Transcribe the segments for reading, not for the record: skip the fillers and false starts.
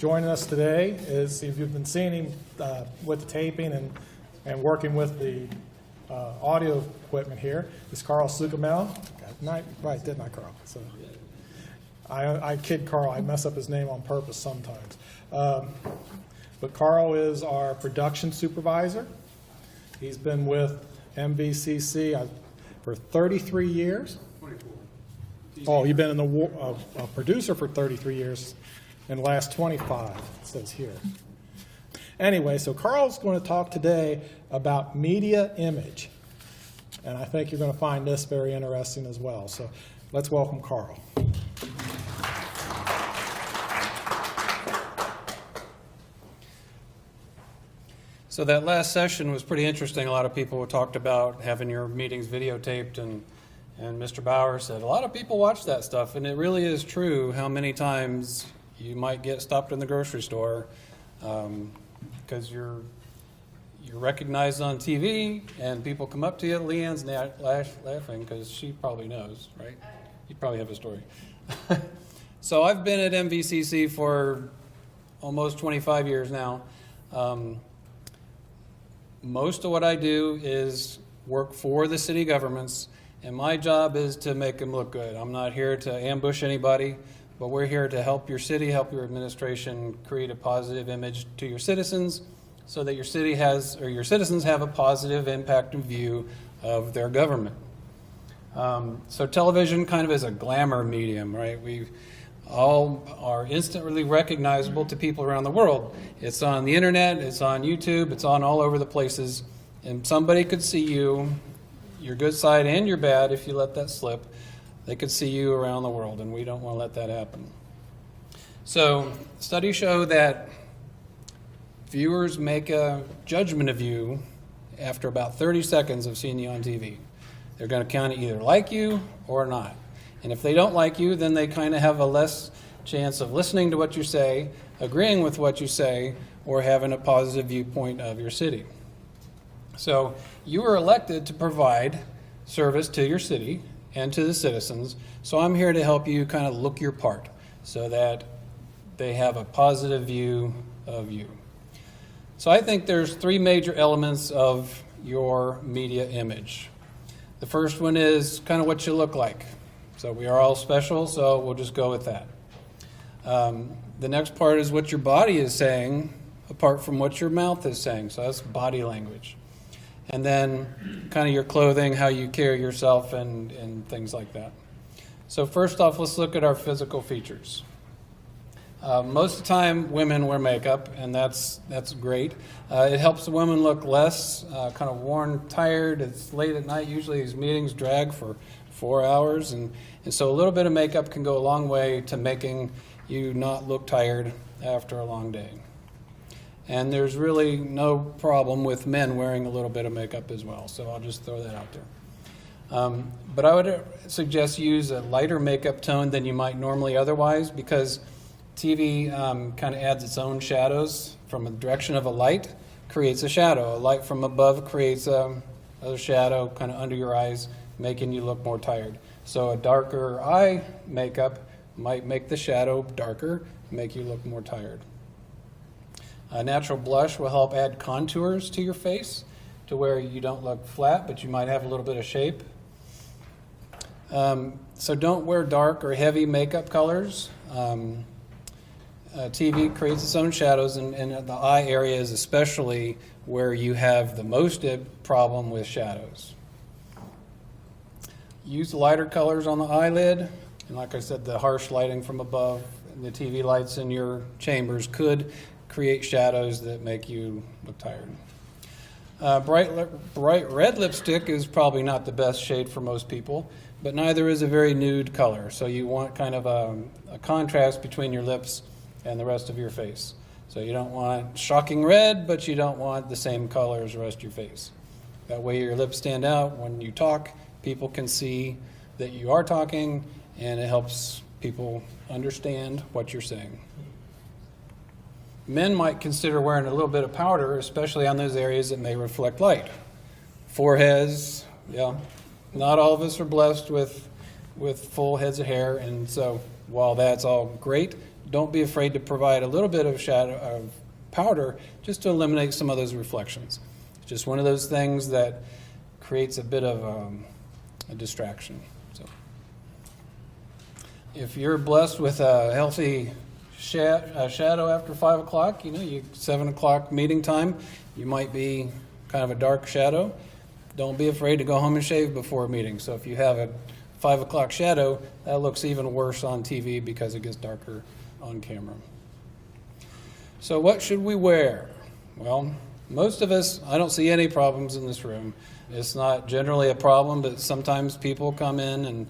joining us today is, if you've been seeing him with the taping and working with the audio equipment here, is Carl Suchomel. Right, didn't I, Carl? So, I kid Carl. I mess up his name on purpose sometimes. But Carl is our production supervisor. He's been with MVCC for 33 years. 24. Oh, you've been a producer for 33 years, and the last 25, it says here. Anyway, so Carl's going to talk today about media image, and I think you're going to find this very interesting as well. So let's welcome Carl. So that last session was pretty interesting. A lot of people talked about having your meetings videotaped, and Mr. Bauer said a lot of people watch that stuff, and it really is true how many times you might get stopped in the grocery store because you're recognized on TV, and people come up to you. Leanne's laughing because she probably knows, right? You probably have a story. So I've been at MVCC for almost 25 years now. Most of what I do is work for the city governments, and my job is to make them look good. I'm not here to ambush anybody, but we're here to help your city, help your administration create a positive image to your citizens so that your city has, or your citizens have a positive impact and view of their government. So television kind of is a glamour medium, right? We all are instantly recognizable to people around the world. It's on the internet, it's on YouTube, it's on all over the places, and somebody could see you, your good side and your bad, if you let that slip. They could see you around the world, and we don't want to let that happen. So studies show that viewers make a judgment of you after about 30 seconds of seeing you on TV. They're going to kind of either like you or not. And if they don't like you, then they kind of have a less chance of listening to what you say, agreeing with what you say, or having a positive viewpoint of your city. So you were elected to provide service to your city and to the citizens. So I'm here to help you kind of look your part so that they have a positive view of you. So I think there's three major elements of your media image. The first one is kind of what you look like. So we are all special, so we'll just go with that. The next part is what your body is saying, apart from what your mouth is saying. So that's body language. And then kind of your clothing, how you carry yourself, and things like that. So first off, let's look at our physical features. Most of the time, women wear makeup, and that's great. It helps the women look less kind of worn, tired. It's late at night. Usually these meetings drag for 4 hours, and so a little bit of makeup can go a long way to making you not look tired after a long day. And there's really no problem with men wearing a little bit of makeup as well, so I'll just throw that out there. But I would suggest use a lighter makeup tone than you might normally otherwise, because TV kind of adds its own shadows. From the direction of a light creates a shadow. A light from above creates a shadow kind of under your eyes, making you look more tired. So a darker eye makeup might make the shadow darker, make you look more tired. A natural blush will help add contours to your face to where you don't look flat, but you might have a little bit of shape. So don't wear dark or heavy makeup colors. TV creates its own shadows, and the eye area is especially where you have the most problem with shadows. Use lighter colors on the eyelid, and like I said, the harsh lighting from above and the TV lights in your chambers could create shadows that make you look tired. Bright red lipstick is probably not the best shade for most people, but neither is a very nude color. So you want kind of a contrast between your lips and the rest of your face. So you don't want shocking red, but you don't want the same color as the rest of your face. That way your lips stand out. When you talk, people can see that you are talking, and it helps people understand what you're saying. Men might consider wearing a little bit of powder, especially on those areas that may reflect light. Foreheads, yeah. Not all of us are blessed with full heads of hair, and so while that's all great, don't be afraid to provide a little bit of shadow of powder just to eliminate some of those reflections. It's just one of those things that creates a bit of a distraction. So, if you're blessed with a healthy shadow after 5 o'clock, 7 o'clock meeting time, you might be kind of a dark shadow. Don't be afraid to go home and shave before a meeting. So if you have a 5 o'clock shadow, that looks even worse on TV because it gets darker on camera. So what should we wear? Well, most of us, I don't see any problems in this room. It's not generally a problem, but sometimes people come in and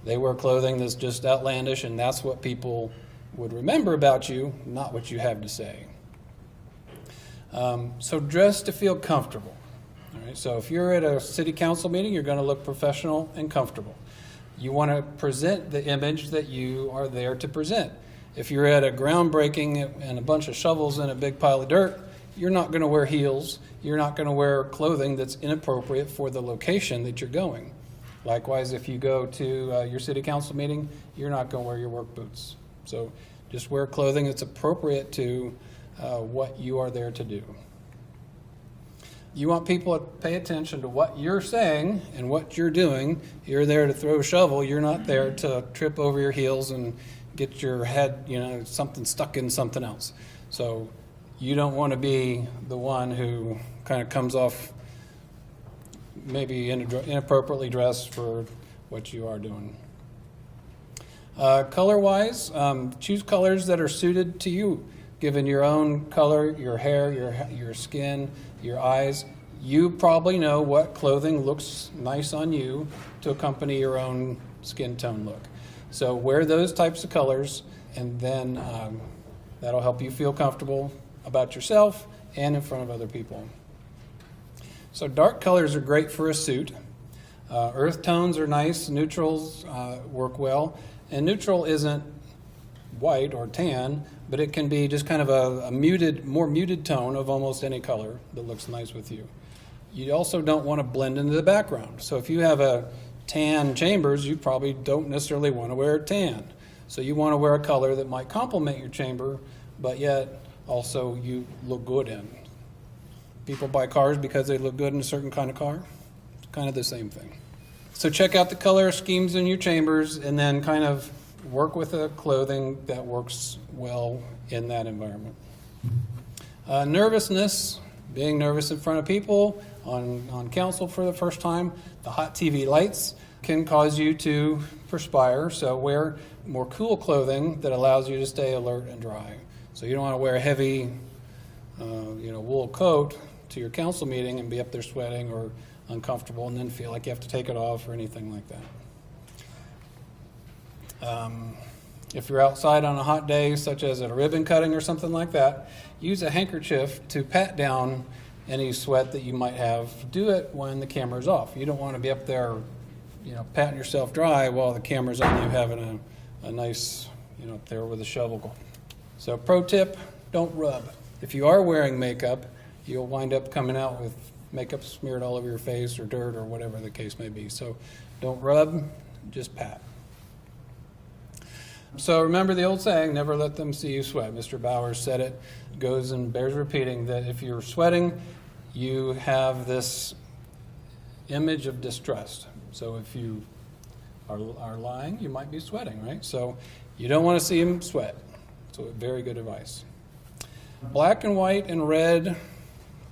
they wear clothing that's just outlandish, and that's what people would remember about you, not what you have to say. So dress to feel comfortable. All right, so if you're at a city council meeting, you're going to look professional and comfortable. You want to present the image that you are there to present. If you're at a groundbreaking and a bunch of shovels and a big pile of dirt, you're not going to wear heels. You're not going to wear clothing that's inappropriate for the location that you're going. Likewise, if you go to your city council meeting, you're not going to wear your work boots. So just wear clothing that's appropriate to what you are there to do. You want people to pay attention to what you're saying and what you're doing. You're there to throw a shovel. You're not there to trip over your heels and get your head, something stuck in something else. So you don't want to be the one who kind of comes off maybe inappropriately dressed for what you are doing. Color-wise, choose colors that are suited to you, given your own color, your hair, your skin, your eyes. You probably know what clothing looks nice on you to accompany your own skin tone look. So wear those types of colors, and then that'll help you feel comfortable about yourself and in front of other people. So dark colors are great for a suit. Earth tones are nice. Neutrals work well. And neutral isn't white or tan, but it can be just kind of a more muted tone of almost any color that looks nice with you. You also don't want to blend into the background. So if you have a tan chambers, you probably don't necessarily want to wear tan. So you want to wear a color that might complement your chamber, but yet also you look good in. People buy cars because they look good in a certain kind of car. It's kind of the same thing. So check out the color schemes in your chambers and then kind of work with a clothing that works well in that environment. Nervousness, being nervous in front of people, on council for the first time, the hot TV lights can cause you to perspire, so wear more cool clothing that allows you to stay alert and dry. So you don't want to wear a heavy wool coat to your council meeting and be up there sweating or uncomfortable and then feel like you have to take it off or anything like that. If you're outside on a hot day, such as at a ribbon cutting or something like that, use a handkerchief to pat down any sweat that you might have. Do it when the camera's off. You don't want to be up there, patting yourself dry while the camera's on you having a nice, up there with a shovel going. So pro tip, don't rub. If you are wearing makeup, you'll wind up coming out with makeup smeared all over your face or dirt or whatever the case may be. So don't rub, just pat. So remember the old saying, never let them see you sweat. Mr. Bowers said it, goes and bears repeating, that if you're sweating, you have this image of distrust. So if you are lying, you might be sweating, right? So you don't want to see him sweat. So very good advice. Black and white and red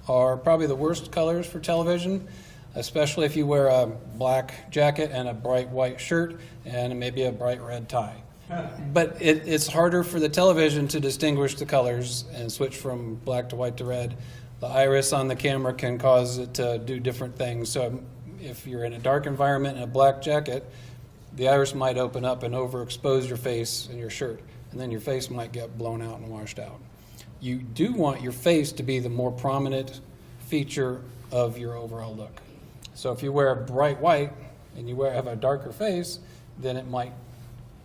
are probably the worst colors for television, especially if you wear a black jacket and a bright white shirt and maybe a bright red tie. But it's harder for the television to distinguish the colors and switch from black to white to red. The iris on the camera can cause it to do different things. So if you're in a dark environment in a black jacket, the iris might open up and overexpose your face and your shirt, and then your face might get blown out and washed out. You do want your face to be the more prominent feature of your overall look. So if you wear a bright white and you have a darker face, then it might,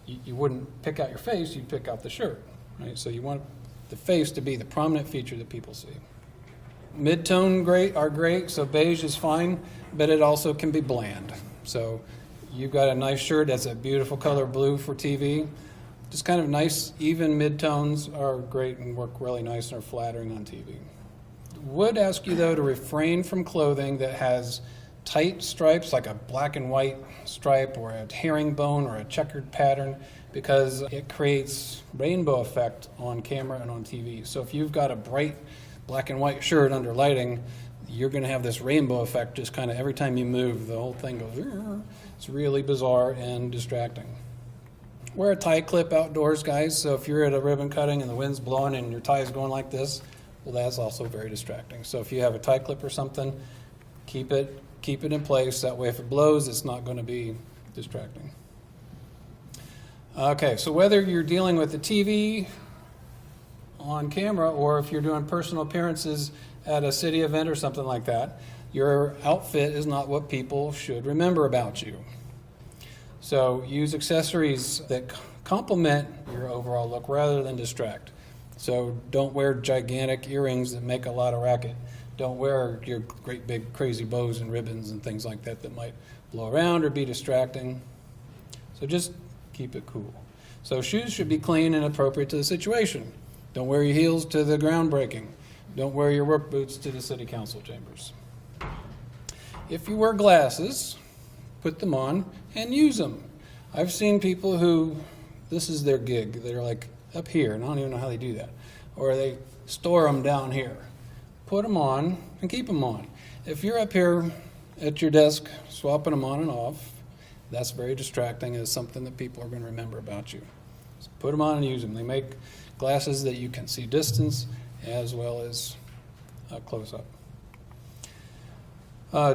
you wouldn't pick out your face, you'd pick out the shirt, right? So you want the face to be the prominent feature that people see. Mid-tone are great, so beige is fine, but it also can be bland. So you've got a nice shirt that's a beautiful color blue for TV. Just kind of nice, even mid-tones are great and work really nice and are flattering on TV. Would ask you, though, to refrain from clothing that has tight stripes, like a black and white stripe or a herringbone or a checkered pattern, because it creates rainbow effect on camera and on TV. So if you've got a bright black and white shirt under lighting, you're going to have this rainbow effect just kind of every time you move, the whole thing goes, "Rrr." It's really bizarre and distracting. Wear a tie clip outdoors, guys, so if you're at a ribbon cutting and the wind's blowing and your tie is going like this, well, that's also very distracting. So if you have a tie clip or something, keep it in place. That way if it blows, it's not going to be distracting. Okay, so whether you're dealing with the TV on camera or if you're doing personal appearances at a city event or something like that, your outfit is not what people should remember about you. So use accessories that complement your overall look rather than distract. So don't wear gigantic earrings that make a lot of racket. Don't wear your great big crazy bows and ribbons and things like that that might blow around or be distracting. So just keep it cool. So shoes should be clean and appropriate to the situation. Don't wear your heels to the groundbreaking. Don't wear your work boots to the city council chambers. If you wear glasses, put them on and use them. I've seen people who, this is their gig. They're like up here, and I don't even know how they do that. Or they store them down here. Put them on and keep them on. If you're up here at your desk swapping them on and off, that's very distracting and it's something that people are going to remember about you. So put them on and use them. They make glasses that you can see distance as well as close up.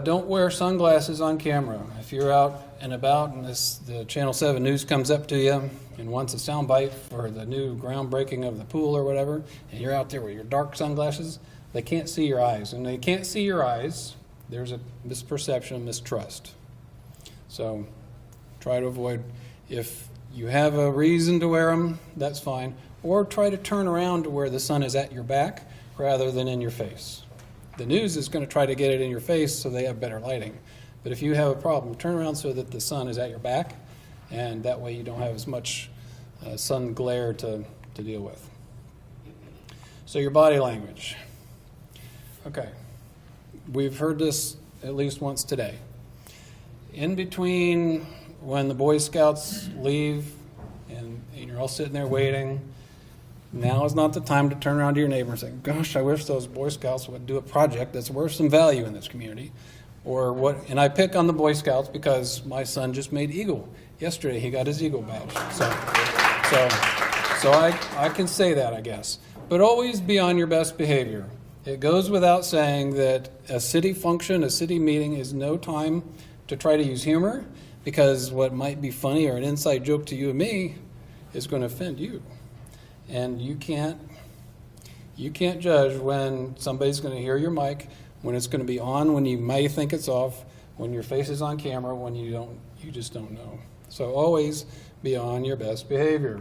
Don't wear sunglasses on camera. If you're out and about and the Channel 7 news comes up to you and wants a soundbite for the new groundbreaking of the pool or whatever, and you're out there with your dark sunglasses, they can't see your eyes. And they can't see your eyes, there's a misperception, mistrust. So try to avoid, if you have a reason to wear them, that's fine. Or try to turn around to where the sun is at your back rather than in your face. The news is going to try to get it in your face so they have better lighting. But if you have a problem, turn around so that the sun is at your back, and that way you don't have as much sun glare to deal with. So your body language. Okay, we've heard this at least once today. In between when the Boy Scouts leave and you're all sitting there waiting, now is not the time to turn around to your neighbor and say, gosh, I wish those Boy Scouts would do a project that's worth some value in this community. Or what? And I pick on the Boy Scouts because my son just made Eagle. Yesterday he got his Eagle badge. So I can say that, I guess. But always be on your best behavior. It goes without saying that a city function, a city meeting is no time to try to use humor, because what might be funny or an inside joke to you and me is going to offend you. And you can't judge when somebody's going to hear your mic, when it's going to be on, when you may think it's off, when your face is on camera, when you just don't know. So always be on your best behavior.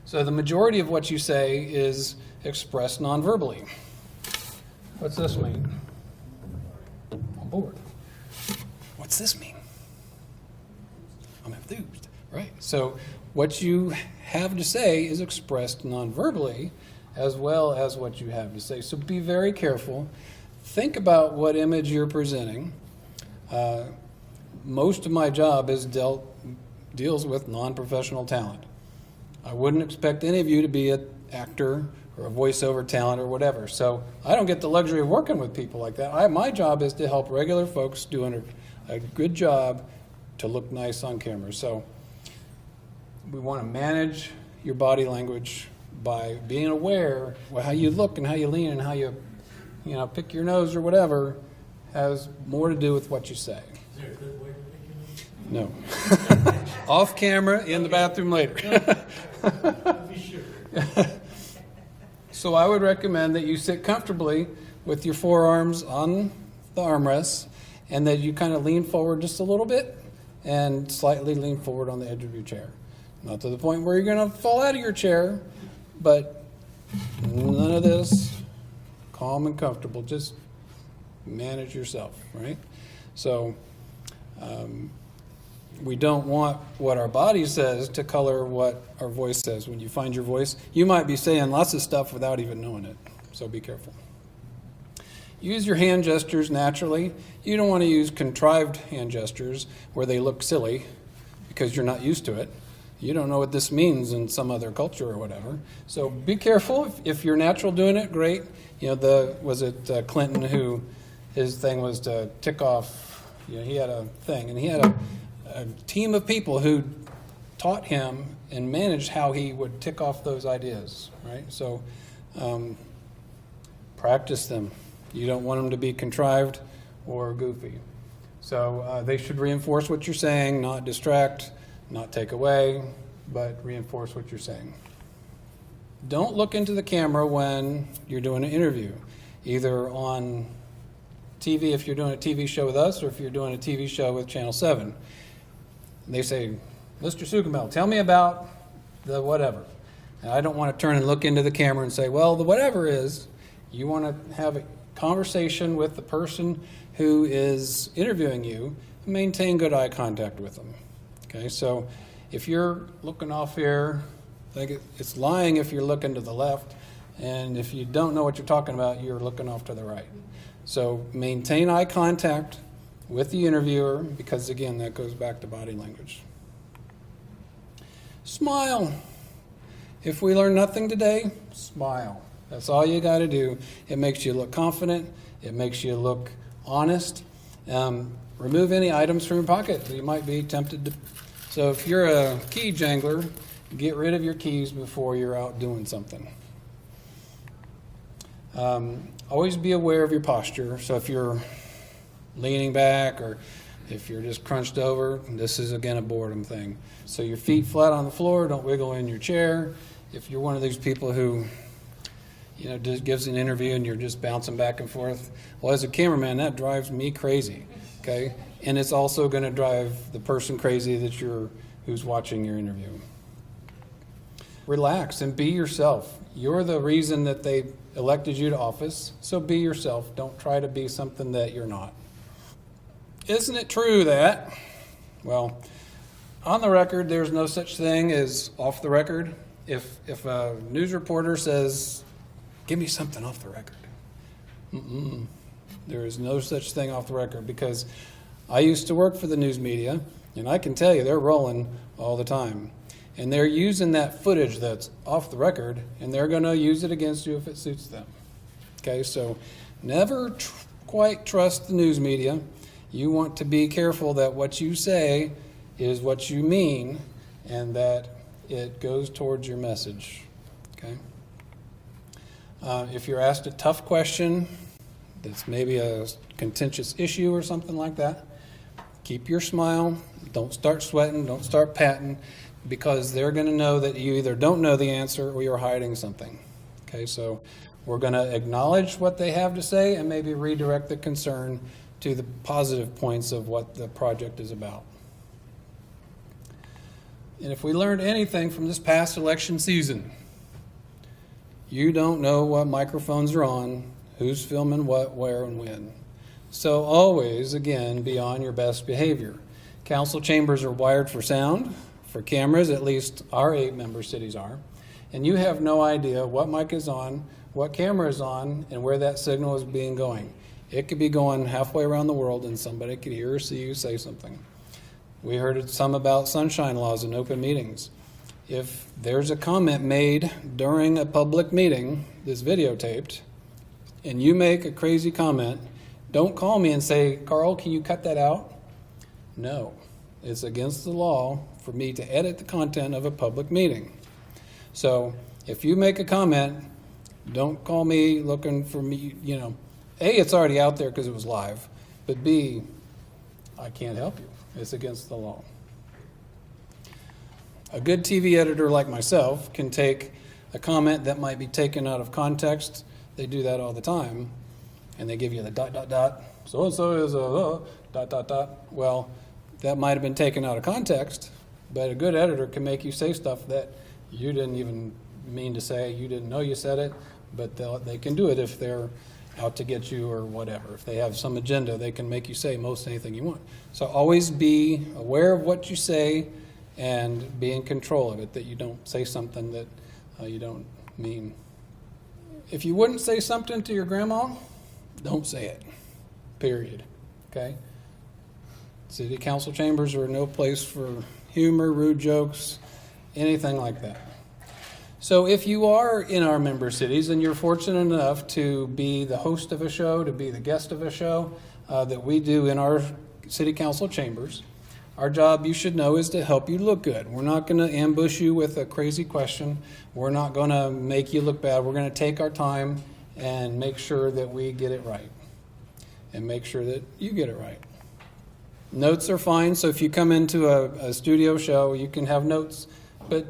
So the majority of what you say is expressed non-verbally. What's this mean? I'm bored. What's this mean? I'm enthused, right? So what you have to say is expressed non-verbally as well as what you have to say. So be very careful. Think about what image you're presenting. Most of my job deals with non-professional talent. I wouldn't expect any of you to be an actor or a voiceover talent or whatever. So I don't get the luxury of working with people like that. My job is to help regular folks doing a good job to look nice on camera. So we want to manage your body language by being aware of how you look and how you lean and how you pick your nose or whatever has more to do with what you say. Is there a good way to make No. Off camera, in the bathroom later. Be sure. So I would recommend that you sit comfortably with your forearms on the armrests and that you kind of lean forward just a little bit and slightly lean forward on the edge of your chair. Not to the point where you're going to fall out of your chair, but none of this. Calm and comfortable. Just manage yourself, right? So We don't want what our body says to color what our voice says. When you find your voice, you might be saying lots of stuff without even knowing it, so be careful. Use your hand gestures naturally. You don't want to use contrived hand gestures where they look silly because you're not used to it. You don't know what this means in some other culture or whatever. So be careful. If you're natural doing it, great. You know, was it Clinton who his thing was to tick off, you know, he had a thing, and he had a team of people who taught him and managed how he would tick off those ideas, right? So practice them. You don't want them to be contrived or goofy. So they should reinforce what you're saying, not distract, not take away, but reinforce what you're saying. Don't look into the camera when you're doing an interview, either on TV if you're doing a TV show with us or if you're doing a TV show with Channel 7. They say, Mr. Suchomel, tell me about the whatever. And I don't want to turn and look into the camera and say, well, the whatever is, you want to have a conversation with the person who is interviewing you and maintain good eye contact with them. Okay, so if you're looking off here, like it's lying if you're looking to the left, and if you don't know what you're talking about, you're looking off to the right. So maintain eye contact with the interviewer, because again, that goes back to body language. Smile. If we learn nothing today, smile. That's all you got to do. It makes you look confident. It makes you look honest. Remove any items from your pocket that you might be tempted to. So if you're a key jangler, get rid of your keys before you're out doing something. Always be aware of your posture. So if you're leaning back or if you're just crunched over, this is again a boredom thing. So your feet flat on the floor, don't wiggle in your chair. If you're one of these people who, you know, just gives an interview and you're just bouncing back and forth, well, as a cameraman, that drives me crazy, okay? And it's also going to drive the person crazy who's watching your interview. Relax and be yourself. You're the reason that they elected you to office, so be yourself. Don't try to be something that you're not. Isn't it true that, well, on the record, there's no such thing as off the record? If a news reporter says, give me something off the record. There is no such thing off the record, because I used to work for the news media, and I can tell you they're rolling all the time. And they're using that footage that's off the record, and they're going to use it against you if it suits them. Okay, so never quite trust the news media. You want to be careful that what you say is what you mean, and that it goes towards your message. Okay. If you're asked a tough question that's maybe a contentious issue or something like that, keep your smile. Don't start sweating. Don't start patting, because they're going to know that you either don't know the answer or you're hiding something. Okay, so we're going to acknowledge what they have to say and maybe redirect the concern to the positive points of what the project is about. And if we learned anything from this past election season, you don't know what microphones are on, who's filming what, where, and when. So always, again, be on your best behavior. Council chambers are wired for sound, for cameras, at least our 8-member cities are. And you have no idea what mic is on, what camera is on, and where that signal is being going. It could be going halfway around the world and somebody could hear or see you say something. We heard some about sunshine laws in open meetings. If there's a comment made during a public meeting that's videotaped, and you make a crazy comment, don't call me and say, Carl, can you cut that out? No, it's against the law for me to edit the content of a public meeting. So if you make a comment, don't call me looking for me, you know, A, it's already out there because it was live, but B, I can't help you. It's against the law. A good TV editor like myself can take a comment that might be taken out of context. They do that all the time, and they give you the ... so-and-so is a ... Well, that might have been taken out of context, but a good editor can make you say stuff that you didn't even mean to say. You didn't know you said it, but they can do it if they're out to get you or whatever. If they have some agenda, they can make you say most anything you want. So always be aware of what you say and be in control of it, that you don't say something that you don't mean. If you wouldn't say something to your grandma, don't say it, period, okay? City council chambers are no place for humor, rude jokes, anything like that. So if you are in our member cities and you're fortunate enough to be the host of a show, to be the guest of a show that we do in our city council chambers, our job, you should know, is to help you look good. We're not going to ambush you with a crazy question. We're not going to make you look bad. We're going to take our time and make sure that we get it right and make sure that you get it right. Notes are fine, so if you come into a studio show, you can have notes, but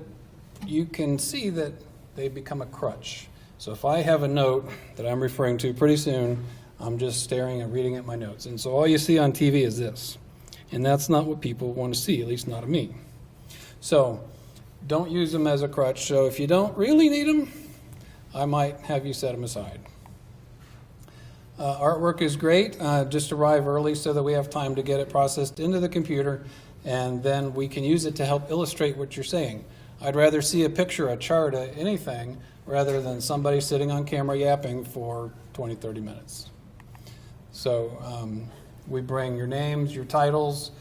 you can see that they become a crutch. So if I have a note that I'm referring to, pretty soon I'm just staring and reading at my notes. And so all you see on TV is this. And that's not what people want to see, at least not of me. So don't use them as a crutch. So if you don't really need them, I might have you set them aside. Artwork is great. Just arrive early so that we have time to get it processed into the computer, and then we can use it to help illustrate what you're saying. I'd rather see a picture, a chart, anything, rather than somebody sitting on camera yapping for 20, 30 minutes. So we bring your names, your titles.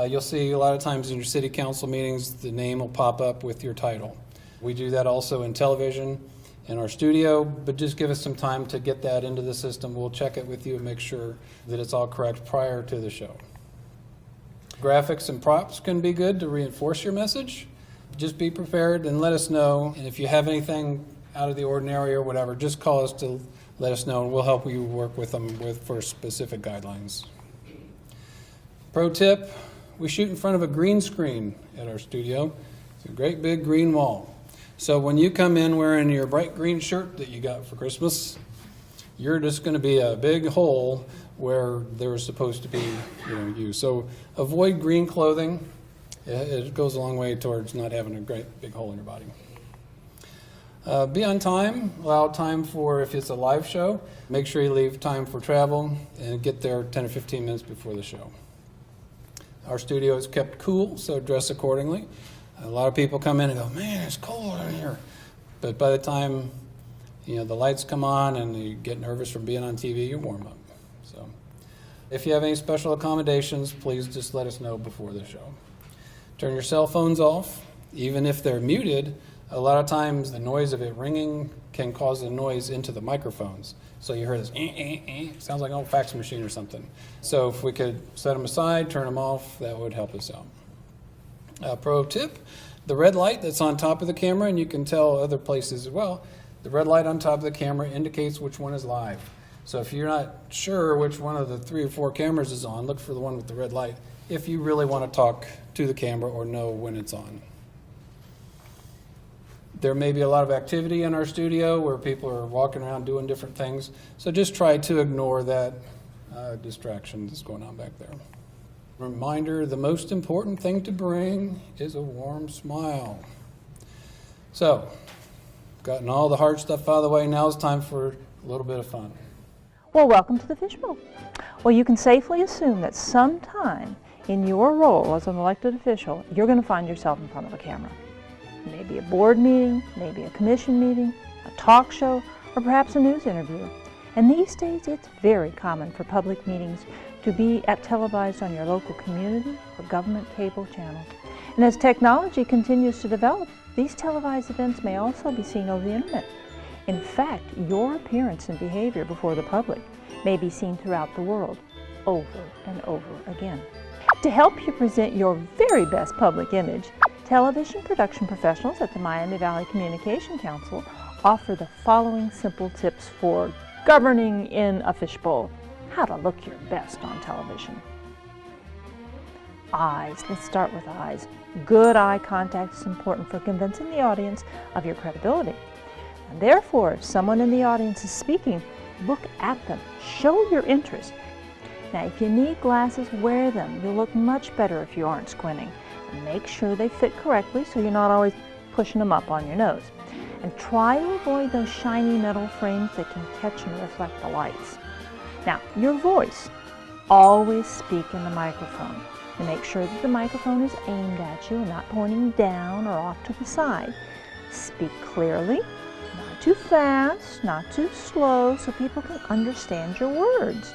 You'll see a lot of times in your city council meetings, the name will pop up with your title. We do that also in television, in our studio, but just give us some time to get that into the system. We'll check it with you and make sure that it's all correct prior to the show. Graphics and props can be good to reinforce your message. Just be prepared and let us know. And if you have anything out of the ordinary or whatever, just call us to let us know, and we'll help you work with them for specific guidelines. Pro tip, we shoot in front of a green screen at our studio. It's a great big green wall. So when you come in wearing your bright green shirt that you got for Christmas, you're just going to be a big hole where there's supposed to be you. So avoid green clothing. It goes a long way towards not having a great big hole in your body. Be on time. Allow time for, if it's a live show, make sure you leave time for travel and get there 10 or 15 minutes before the show. Our studio is kept cool, so dress accordingly. A lot of people come in and go, man, it's cold in here. But by the time the lights come on and you get nervous from being on TV, you warm up. So if you have any special accommodations, please just let us know before the show. Turn your cell phones off. Even if they're muted, a lot of times the noise of it ringing can cause a noise into the microphones. So you hear this, sounds like an old fax machine or something. So if we could set them aside, turn them off, that would help us out. Pro tip, the red light that's on top of the camera, and you can tell other places as well, the red light on top of the camera indicates which one is live. So if you're not sure which one of the 3 or 4 cameras is on, look for the one with the red light if you really want to talk to the camera or know when it's on. There may be a lot of activity in our studio where people are walking around doing different things, so just try to ignore that distraction that's going on back there. Reminder, the most important thing to bring is a warm smile. So, gotten all the hard stuff out of the way, now it's time for a little bit of fun. Well, welcome to the Fishbowl. Well, you can safely assume that sometime in your role as an elected official, you're going to find yourself in front of a camera. Maybe a board meeting, maybe a commission meeting, a talk show, or perhaps a news interview. And these days, it's very common for public meetings to be televised on your local community or government cable channel. And as technology continues to develop, these televised events may also be seen over the internet. In fact, your appearance and behavior before the public may be seen throughout the world over and over again. To help you present your very best public image, television production professionals at the Miami Valley Communication Council offer the following simple tips for governing in a fishbowl. How to look your best on television. Eyes. Let's start with eyes. Good eye contact is important for convincing the audience of your credibility. And therefore, if someone in the audience is speaking, look at them. Show your interest. Now, if you need glasses, wear them. You'll look much better if you aren't squinting. And make sure they fit correctly so you're not always pushing them up on your nose. And try to avoid those shiny metal frames that can catch and reflect the lights. Now, your voice, always speak in the microphone. And make sure that the microphone is aimed at you and not pointing down or off to the side. Speak clearly, not too fast, not too slow, so people can understand your words.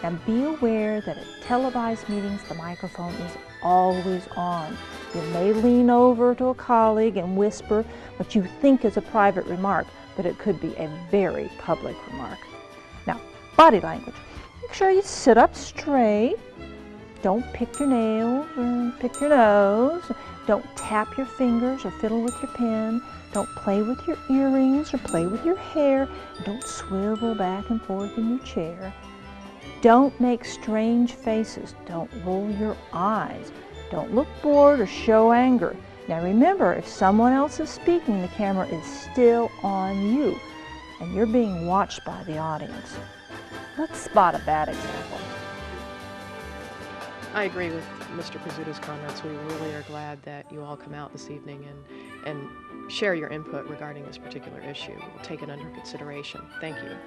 And be aware that at televised meetings, the microphone is always on. You may lean over to a colleague and whisper what you think is a private remark, but it could be a very public remark. Now, body language. Make sure you sit up straight. Don't pick your nails or pick your nose. Don't tap your fingers or fiddle with your pen. Don't play with your earrings or play with your hair. Don't swivel back and forth in your chair. Don't make strange faces. Don't roll your eyes. Don't look bored or show anger. Now remember, if someone else is speaking, the camera is still on you, and you're being watched by the audience. Let's spot a bad example. I agree with Mr. Pizzuto's comments. We really are glad that you all come out this evening and share your input regarding this particular issue. We'll take it under consideration. Thank you.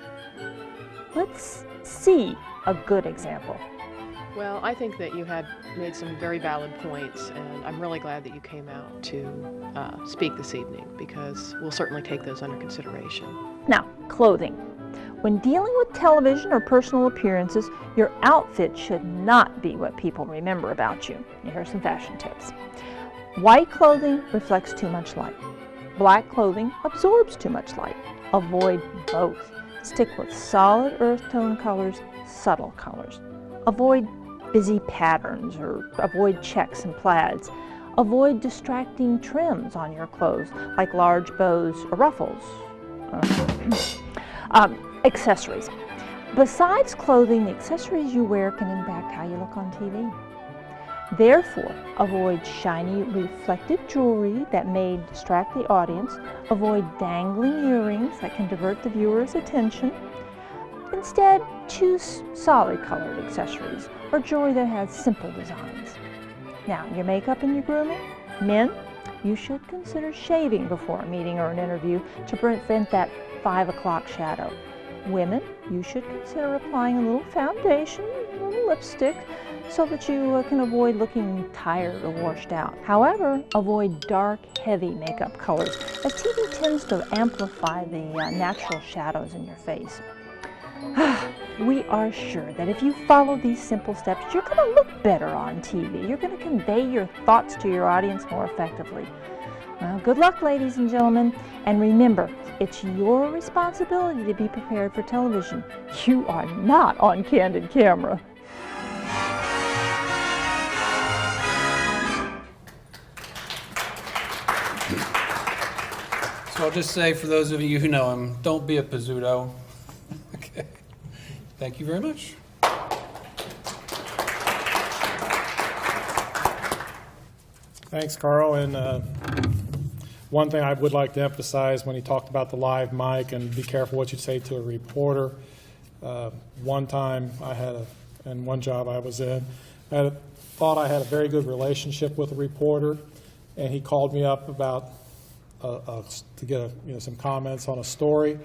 Let's see a good example. Well, I think that you had made some very valid points, and I'm really glad that you came out to speak this evening, because we'll certainly take those under consideration. Now, clothing. When dealing with television or personal appearances, your outfit should not be what people remember about you. Here are some fashion tips. White clothing reflects too much light. Black clothing absorbs too much light. Avoid both. Stick with solid earth tone colors, subtle colors. Avoid busy patterns or avoid checks and plaids. Avoid distracting trims on your clothes like large bows or ruffles. Accessories. Besides clothing, the accessories you wear can impact how you look on TV. Therefore, avoid shiny reflected jewelry that may distract the audience. Avoid dangling earrings that can divert the viewer's attention. Instead, choose solid colored accessories or jewelry that has simple designs. Now, your makeup and your grooming. Men, you should consider shaving before a meeting or an interview to prevent that 5 o'clock shadow. Women, you should consider applying a little foundation, a little lipstick, so that you can avoid looking tired or washed out. However, avoid dark, heavy makeup colors, as TV tends to amplify the natural shadows in your face. We are sure that if you follow these simple steps, you're going to look better on TV. You're going to convey your thoughts to your audience more effectively. Well, good luck, ladies and gentlemen, and remember, it's your responsibility to be prepared for television. You are not on candid camera. So I'll just say, for those of you who know him, don't be a Pizzuto. Okay. Thank you very much. Thanks, Carl. And one thing I would like to emphasize when he talked about the live mic and be careful what you say to a reporter. One time I had in one job I was in, thought I had a very good relationship with a reporter, and he called me up about to get some comments on a story,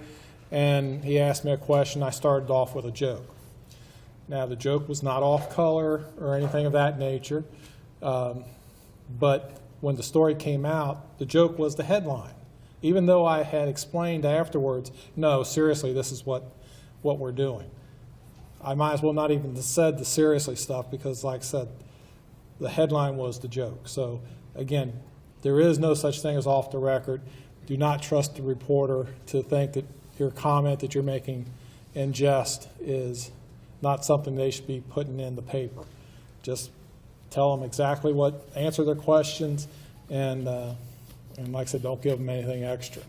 and he asked me a question. I started off with a joke. Now, the joke was not off color or anything of that nature, but when the story came out, the joke was the headline. Even though I had explained afterwards, no, seriously, this is what we're doing. I might as well not even have said the seriously stuff, because, like I said, the headline was the joke. So, again, there is no such thing as off the record. Do not trust the reporter to think that your comment that you're making in jest is not something they should be putting in the paper. Just tell them exactly answer their questions, and like I said, don't give them anything extra.